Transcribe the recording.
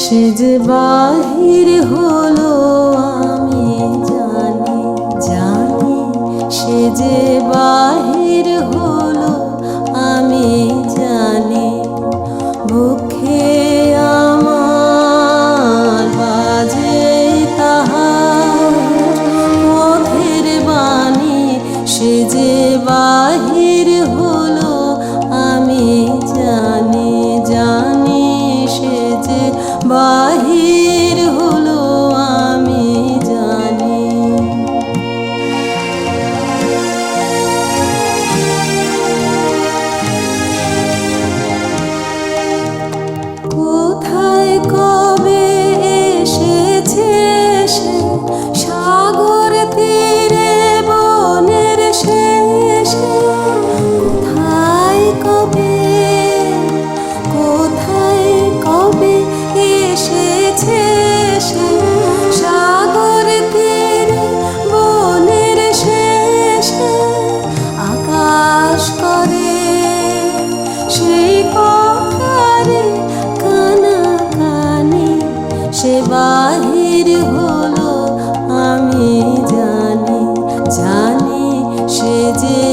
সে যে বাহির হলো আমি জানি, জানি সে যে বাহির হলো আমি জানি। বুকে আমার বাজে তাহার পথের বাণী, সে যে বাহির হলো আমি জানি, জানি সে যে বাহির হলো আমি জানি। কোথায় কবে এসেছে সে সাগর তীরে বনের শেষে? কোথায় কবে, কোথায় কবে এসেছে সে সাগর তীরে বনের শেষে? আকাশ করে সেই কথারে কানাকানি, সে বাহির হলো আমি জানি, জানি সে যে